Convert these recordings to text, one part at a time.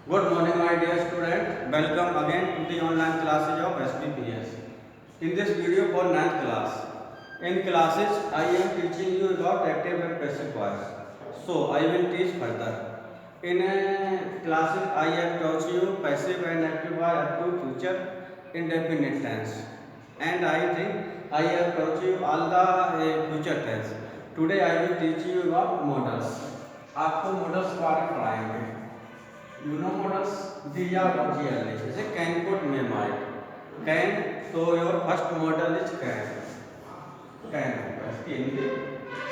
Good morning, my dear student. Welcome again to the online classes of SBPS. In this video for 9th class, in classes I am teaching you about active and passive voice. So I will teach further. In classes I have taught you passive and active voice up to future indefinite tense, and I think I have taught you all the future tense. Today I will teach you about models. आपको models के बारे में पढ़ाएंगे. You know models? These are GLA. जैसे can put may might. Can, so your first model is can. Can. इसकी हिंदी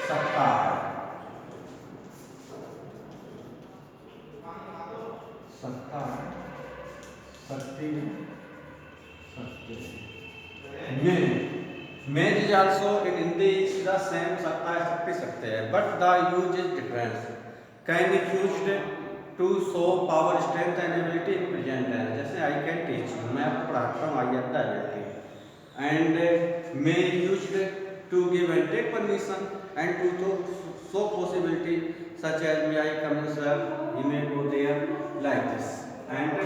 सकता है. सकता है. सकती है. सकते हैं. May is also in Hindi is the same. सकता है, सकती, सकते हैं. But the use is different. Can is used to show power, strength and ability in present tense. जैसे I can teach you, मैं आपको पढ़ाता हूँ, I have the ability. And may used to give and take permission and to show possibility such as may I come sir, he may go there, like this. And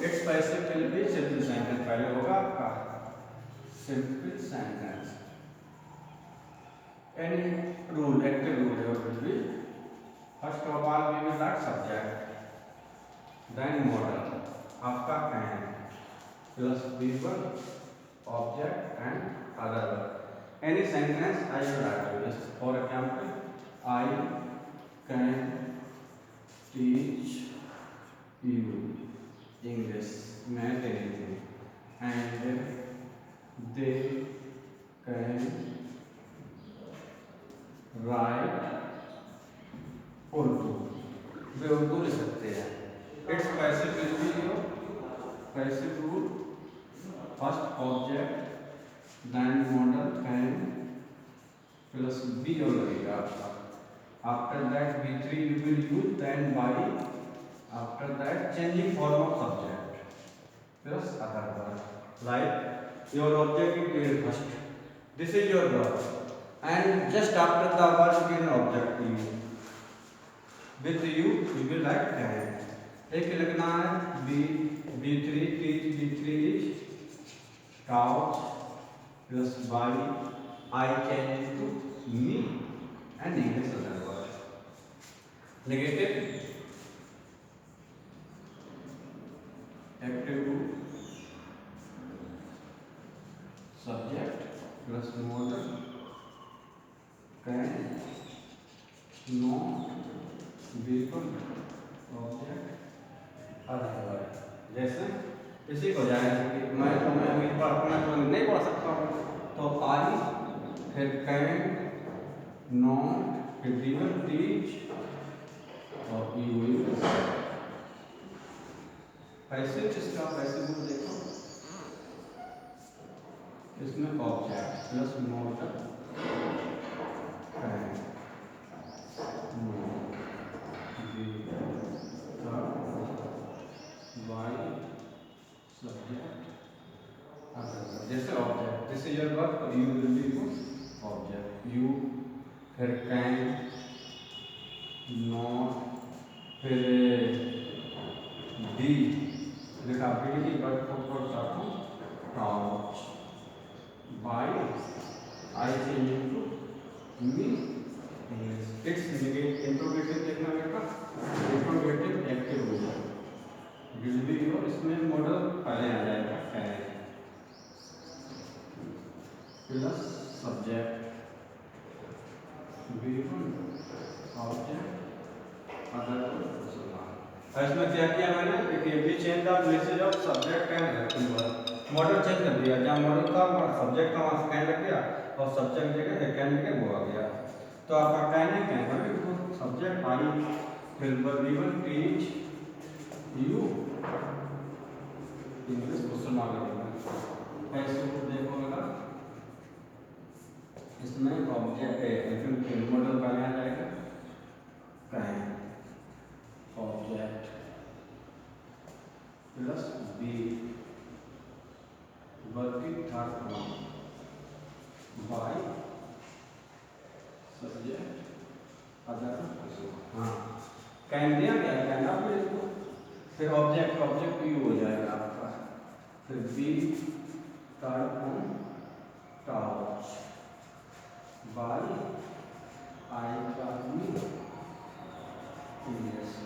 its passive will be simple sentence. पहले होगा आपका simple sentence. Any rule, active rule will be first of all we will write subject. Then model आपका can plus V1 object and other. Any sentence I will write you. For example, I can teach you English. मैं anything. And they can write Urdu. वे उर्दू लिख सकते हैं. Its passive will be your passive rule. First object, then model can plus be हो लगेगा आपका. After that V3 you will use, then by. After that changing form of subject plus other word. Like your object is here first. This is your verb, and just after the verb you give an object to you. With you will write can. एक लिखना है B3 teach. B3 is couch plus by I change to me and English other word. Negative active subject plus modal can not vehicle object other. जैसे इसी को जाएगा कि मैं अमीर पढ़ना तो नहीं पढ़ सकता हूँ, तो आई फिर कैन नॉट फिर वीवर टीच और यू विल. पैसे जिसका पैसे वो देखो, इसमें ऑब्जेक्ट प्लस मोटर कैन जैसे object. This is your work, तो you will be object. You फिर कैन नॉट फिर डी लिखा B D but for touch by I change to me English. It's interrogative देखना बेटा. इंट्रोगेटिव एक्टिव हो जाए will be your. इसमें model पहले आ जाएगा can plus subject V1 object other. इसमें क्या किया मैंने कि भी change the places of subject and verb. Model change कर दिया. जहाँ मॉडल था सब्जेक्ट का वहाँ कैन लग गया और सब्जेक्ट जगह कैन के वो आ गया. तो आपका कैन है कैन सब्जेक्ट आई फिर V1 teach you English question mark लगेगा. ऐसे देखो लगा इसमें ऑब्जेक्ट मॉडल पहले आ जाएगा can object plus be working third one by subject other. हाँ कैन दिया क्या कैन आप इसको फिर ऑब्जेक्ट ऑब्जेक्ट यू हो जाएगा आपका, फिर B third on touch by I class me yes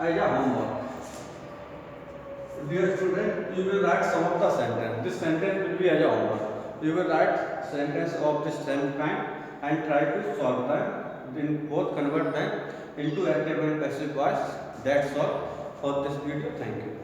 as a homework. Dear student, you will write some of the sentence. This sentence will be as a homework. You will write sentence of the same kind and try to solve them. Then both convert them into active and passive voice. That's all for this video. Thank you.